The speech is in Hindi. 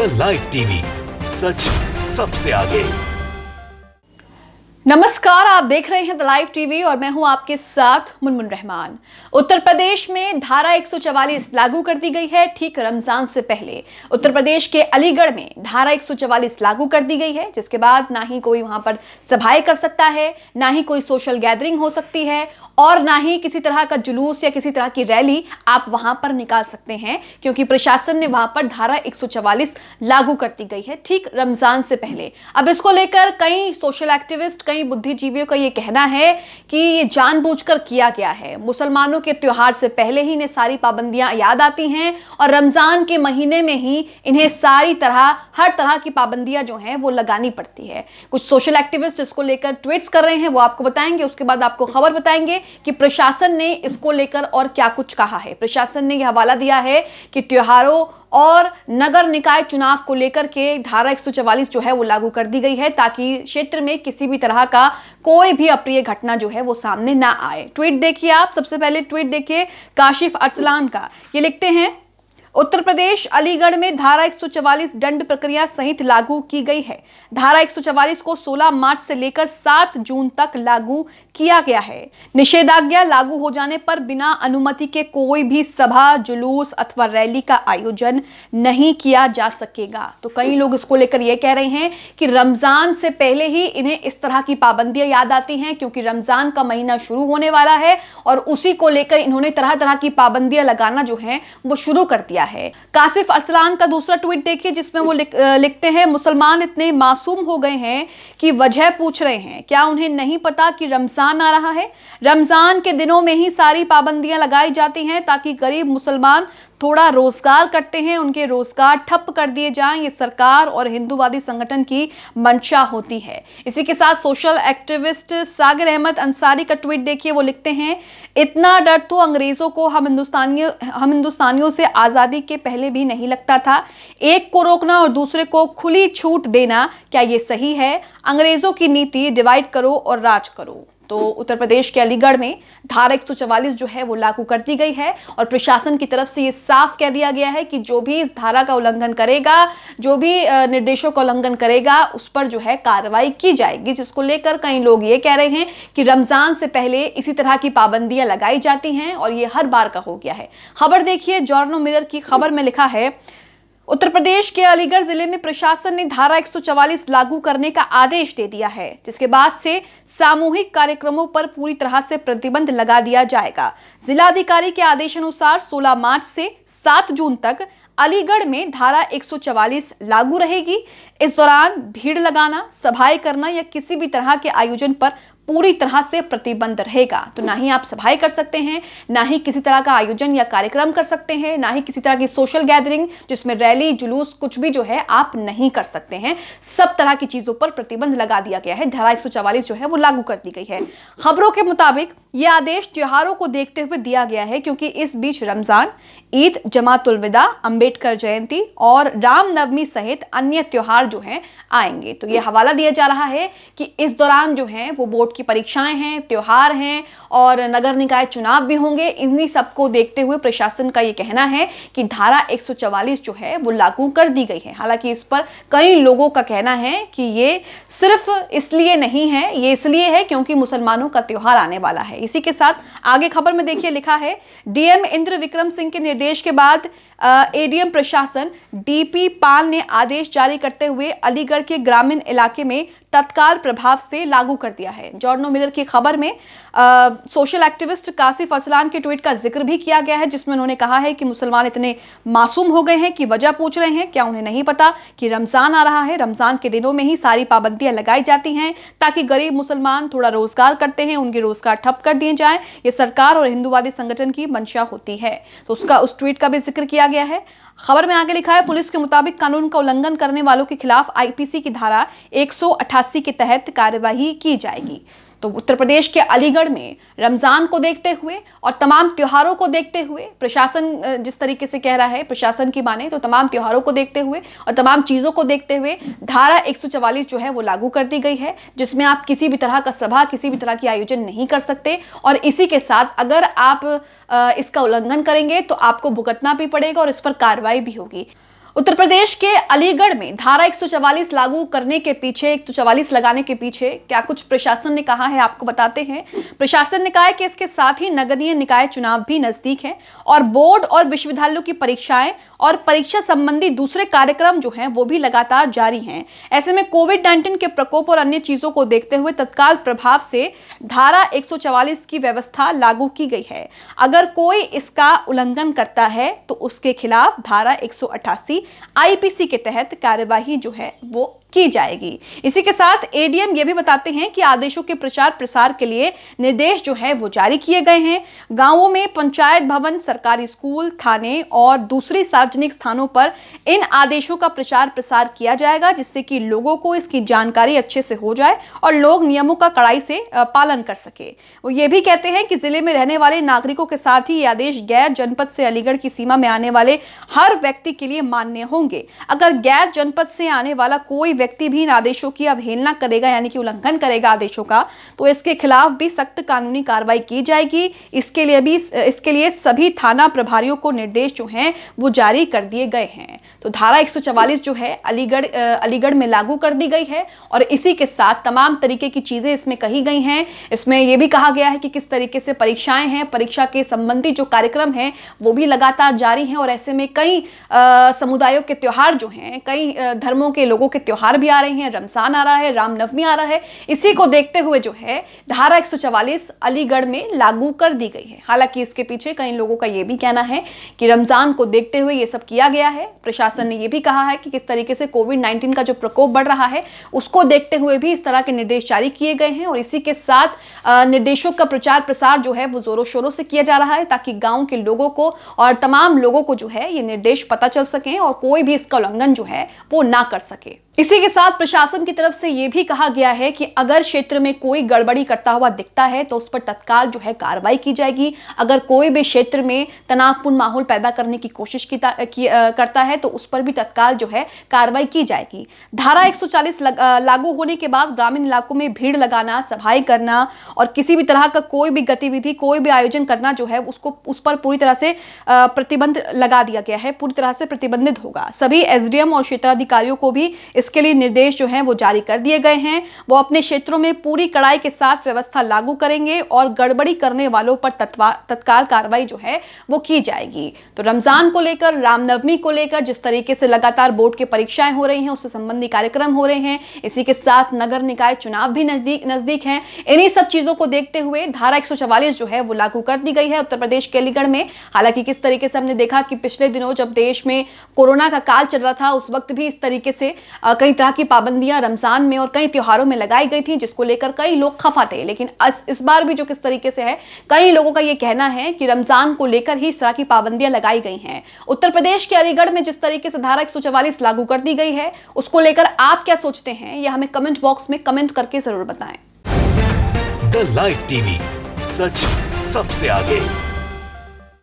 द लाइव टीवी, सच सबसे आगे। नमस्कार, आप देख रहे हैं द लाइव टीवी और मैं हूं आपके साथ मुनमुन रहमान। उत्तर प्रदेश में धारा 144 लागू कर दी गई है। ठीक रमजान से पहले उत्तर प्रदेश के अलीगढ़ में धारा 144 लागू कर दी गई है, जिसके बाद ना ही कोई वहां पर सभाएं कर सकता है, ना ही कोई सोशल गैदरिंग हो सकती है और ना ही किसी तरह का जुलूस या किसी तरह की रैली आप वहां पर निकाल सकते हैं, क्योंकि प्रशासन ने वहां पर धारा 144 लागू कर दी गई है ठीक रमजान से पहले। अब इसको लेकर कई सोशल एक्टिविस्ट, कई बुद्धिजीवियों का ये कहना है कि ये जानबूझकर किया गया है। मुसलमानों के त्योहार से पहले ही इन्हें सारी पाबंदियां याद आती हैं और रमजान के महीने में ही इन्हें हर तरह की पाबंदियां जो हैं वो लगानी पड़ती है। कुछ सोशल एक्टिविस्ट इसको लेकर ट्वीट्स कर रहे हैं, वो आपको बताएंगे। उसके बाद आपको खबर बताएंगे कि प्रशासन ने इसको लेकर और क्या कुछ कहा है। प्रशासन ने यह हवाला दिया है कि त्योहारों और नगर निकाय चुनाव को लेकर के धारा 144 जो है वो लागू कर दी गई है, ताकि क्षेत्र में किसी भी तरह का कोई भी अप्रिय घटना जो है वो सामने ना आए। ट्वीट देखिए आप, सबसे पहले ट्वीट देखिए काशिफ अरसलान का। ये लिखते हैं, उत्तर प्रदेश अलीगढ़ में धारा 144 दंड प्रक्रिया सहित लागू की गई है। धारा 144 को 16 मार्च से लेकर 7 जून तक लागू किया गया है। निषेधाज्ञा लागू हो जाने पर बिना अनुमति के कोई भी सभा, जुलूस अथवा रैली का आयोजन नहीं किया जा सकेगा। तो कई लोग इसको लेकर यह कह रहे हैं कि रमजान से पहले ही इन्हें इस तरह की पाबंदियां याद आती हैं, क्योंकि रमजान का महीना शुरू होने वाला है और उसी को लेकर इन्होंने तरह तरह की पाबंदियां लगाना जो है वो शुरू कर दिया है। कासिफ अरसलान का दूसरा ट्वीट देखिए, जिसमें वो लिखते हैं, मुसलमान इतने मासूम हो गए हैं कि वजह पूछ रहे हैं। क्या उन्हें नहीं पता कि रमजान आ रहा है? रमजान के दिनों में ही सारी पाबंदियां लगाई जाती हैं ताकि गरीब मुसलमान थोड़ा रोजगार करते हैं, उनके रोजगार ठप कर दिए जाएं। ये सरकार और हिंदूवादी संगठन की मंशा होती है। इसी के साथ सोशल एक्टिविस्ट सागिर अहमद अंसारी का ट्वीट देखिए, वो लिखते हैं, इतना डर तो अंग्रेजों को हम हिंदुस्तानियों से आज़ादी के पहले भी नहीं लगता था। एक को रोकना और दूसरे को खुली छूट देना, क्या ये सही है? अंग्रेजों की नीति डिवाइड करो और राज करो। तो उत्तर प्रदेश के अलीगढ़ में धारा 144 जो है वो लागू कर दी गई है और प्रशासन की तरफ से ये साफ कह दिया गया है कि जो भी इस धारा का उल्लंघन करेगा, जो भी निर्देशों का उल्लंघन करेगा, उस पर जो है कार्रवाई की जाएगी। जिसको लेकर कई लोग ये कह रहे हैं कि रमजान से पहले इसी तरह की पाबंदियां लगाई जाती हैं और ये हर बार का हो गया है। खबर देखिए, जॉर्नो मिरर की खबर में लिखा है, उत्तर प्रदेश के अलीगढ़ जिले में प्रशासन ने धारा 144 लागू करने का आदेश दे दिया है, जिसके बाद से सामूहिक कार्यक्रमों पर पूरी तरह से प्रतिबंध लगा दिया जाएगा। जिलाधिकारी के आदेशानुसार 16 मार्च से 7 जून तक अलीगढ़ में धारा 144 लागू रहेगी। इस दौरान भीड़ लगाना, सभाएं करना या किसी भी तरह के आयोजन पर पूरी तरह से प्रतिबंध रहेगा। तो ना ही आप सभाएं कर सकते हैं, ना ही किसी तरह का आयोजन या कार्यक्रम कर सकते हैं, ना ही किसी तरह की सोशल गैदरिंग जिसमें रैली, जुलूस कुछ भी जो है आप नहीं कर सकते हैं। सब तरह की चीजों पर प्रतिबंध लगा दिया गया है। धारा 144 जो है वो लागू कर दी गई है। खबरों के मुताबिक यह आदेश त्योहारों को देखते हुए दिया गया है, क्योंकि इस बीच रमजान, ईद, जमातुल विदा, अंबेडकर जयंती और रामनवमी सहित अन्य त्योहार जो हैं आएंगे। तो ये हवाला दिया जा रहा है कि इस दौरान जो है वो बोर्ड की परीक्षाएं हैं, त्योहार हैं और नगर निकाय चुनाव भी होंगे। इन्हीं सबको देखते हुए प्रशासन का ये कहना है कि धारा 144 जो है वो लागू कर दी गई है। हालांकि इस पर कई लोगों का कहना है कि ये सिर्फ इसलिए नहीं है, ये इसलिए है क्योंकि मुसलमानों का त्योहार आने वाला है। इसी के साथ आगे खबर में देखिए, लिखा है, डीएम इंद्र विक्रम सिंह के निर्देश के बाद एडीएम प्रशासन डीपी पाल ने आदेश जारी करते हुए अलीगढ़ के ग्रामीण इलाके में तत्काल प्रभाव से लागू कर दिया है। जॉर्नो मिरर की खबर में सोशल एक्टिविस्ट कासिफ अरसलान के ट्वीट का जिक्र भी किया गया है, जिसमें उन्होंने कहा है कि मुसलमान इतने मासूम हो गए हैं कि वजह पूछ रहे हैं। क्या उन्हें नहीं पता कि रमजान आ रहा है? रमजान के दिनों में ही सारी पाबंदियां लगाई जाती हैं ताकि गरीब मुसलमान थोड़ा रोजगार करते हैं, उनके रोजगार ठप कर दिए जाएं। ये सरकार और हिंदूवादी संगठन की मंशा होती है। तो उस ट्वीट का भी जिक्र किया गया है। खबर में आगे लिखा है, पुलिस के मुताबिक कानून का उल्लंघन करने वालों के खिलाफ आईपीसी की धारा 188 के तहत कार्यवाही की जाएगी। तो उत्तर प्रदेश के अलीगढ़ में रमजान को देखते हुए और तमाम त्योहारों को देखते हुए प्रशासन जिस तरीके से कह रहा है, प्रशासन की माने तो तमाम त्योहारों को देखते हुए और तमाम चीज़ों को देखते हुए धारा 144 जो है वो लागू कर दी गई है, जिसमें आप किसी भी तरह का सभा, किसी भी तरह की आयोजन नहीं कर सकते। और इसी के साथ अगर आप इसका उल्लंघन करेंगे तो आपको भुगतना भी पड़ेगा और इस पर कार्रवाई भी होगी। उत्तर प्रदेश के अलीगढ़ में धारा 144 लागू करने के पीछे 144 लगाने के पीछे क्या कुछ प्रशासन ने कहा है, आपको बताते हैं। प्रशासन ने कहा है कि इसके साथ ही नगरीय निकाय चुनाव भी नजदीक है और बोर्ड और विश्वविद्यालयों की परीक्षाएं और परीक्षा संबंधी दूसरे कार्यक्रम जो हैं वो भी लगातार जारी हैं। ऐसे में कोविड-19 के प्रकोप और अन्य चीजों को देखते हुए तत्काल प्रभाव से धारा 144 की व्यवस्था लागू की गई है। अगर कोई इसका उल्लंघन करता है तो उसके खिलाफ धारा 188 आईपीसी के तहत कार्यवाही जो है वो की जाएगी। इसी के साथ एडीएम ये भी बताते हैं कि आदेशों के प्रचार प्रसार के लिए निर्देश जो है वो जारी किए गए हैं। गांवों में पंचायत भवन, सरकारी स्कूल, थाने और दूसरी सार्वजनिक स्थानों पर इन आदेशों का प्रचार प्रसार किया जाएगा, जिससे कि लोगों को इसकी जानकारी अच्छे से हो जाए और लोग नियमों का कड़ाई से पालन कर सके। वो ये भी कहते हैं कि जिले में रहने वाले नागरिकों के साथ ही ये आदेश गैर जनपद से अलीगढ़ की सीमा में आने वाले हर व्यक्ति के लिए मान्य होंगे। अगर गैर जनपद से आने वाला कोई व्यक्ति भी इन आदेशों की अवहेलना करेगा, यानी कि उल्लंघन करेगा आदेशों का, तो इसके खिलाफ भी सख्त कानूनी कार्रवाई की जाएगी। इसके लिए सभी थाना प्रभारियों को निर्देश जो हैं वो जारी कर दिए गए हैं। तो धारा 144 जो है अलीगढ़ में लागू कर दी गई है और इसी के साथ तमाम तरीके की चीजें इसमें कही गई हैं। इसमें यह भी कहा गया है कि किस तरीके से परीक्षाएं हैं, परीक्षा के संबंधी जो कार्यक्रम हैं वो भी लगातार जारी हैं और ऐसे में कई समुदायों के त्योहार जो हैं, कई धर्मों के लोगों के त्योहार भी आ रहे हैं। रमजान आ रहा है, रामनवमी आ रहा है। इसी को देखते हुए जो है धारा 144 अलीगढ़ में लागू कर दी गई है। हालांकि इसके पीछे कई लोगों का यह भी कहना है कि रमजान को देखते हुए ये सब किया गया है। प्रशासन ने यह भी कहा है कि किस तरीके से कोविड-19 का जो प्रकोप बढ़ रहा है उसको देखते हुए भी इस तरह के निर्देश जारी किए गए हैं और इसी के साथ निर्देशों का प्रचार प्रसार जो है वो जोरों शोरों से किया जा रहा है, ताकि गांव के लोगों को और तमाम लोगों को जो है ये निर्देश पता चल सके और कोई भी इसका उल्लंघन जो है वो ना कर सके। इसी के साथ प्रशासन की तरफ से यह भी कहा गया है कि अगर क्षेत्र में कोई गड़बड़ी करता हुआ दिखता है तो उस पर तत्काल जो है कार्रवाई की जाएगी। अगर कोई भी क्षेत्र में तनावपूर्ण माहौल पैदा करने की कोशिश करता है तो उस पर भी तत्काल जो है कार्रवाई की जाएगी। धारा 140 लागू होने के बाद ग्रामीण इलाकों में भीड़ लगाना, सभाएं करना और किसी भी तरह का कोई भी गतिविधि, कोई भी आयोजन करना जो है उस पर पूरी तरह से प्रतिबंध लगा दिया गया है, पूरी तरह से प्रतिबंधित होगा। सभी एसडीएम और क्षेत्राधिकारियों को भी इसके लिए निर्देश जो हैं वो जारी कर दिए गए हैं। वो अपने क्षेत्रों में पूरी कड़ाई के साथ व्यवस्था लागू करेंगे और गड़बड़ी करने वालों पर तत्काल कार्रवाई जो है वो की जाएगी। तो रमजान को लेकर, रामनवमी को लेकर जिस तरीके से लगातार बोर्ड की परीक्षाएं हो रही हैं, उससे संबंधी कार्यक्रम हो रहे हैं, इसी के साथ नगर निकाय चुनाव भी नजदीक हैं। इन्हीं सब चीजों को देखते हुए धारा 144 जो है वो लागू कर दी गई है उत्तर प्रदेश के अलीगढ़ में। हालांकि किस तरीके से हमने देखा कि पिछले दिनों जब देश में कोरोना का काल चल रहा था उस वक्त भी इस तरीके से कई तरह की पाबंदियां रमजान में और कई त्योहारों में लगाई गई थी, जिसको लेकर कई लोग खफा थे। लेकिन इस बार भी जो किस तरीके से है, कई लोगों का यह कहना है कि रमजान को लेकर ही इस तरह की पाबंदियां लगाई गई हैं। उत्तर प्रदेश के अलीगढ़ में जिस तरीके से धारा 144 लागू कर दी गई है उसको लेकर आप क्या सोचते हैं, यह हमें कमेंट बॉक्स में कमेंट करके जरूर बताएं। द लाइव टीवी, सच सबसे आगे।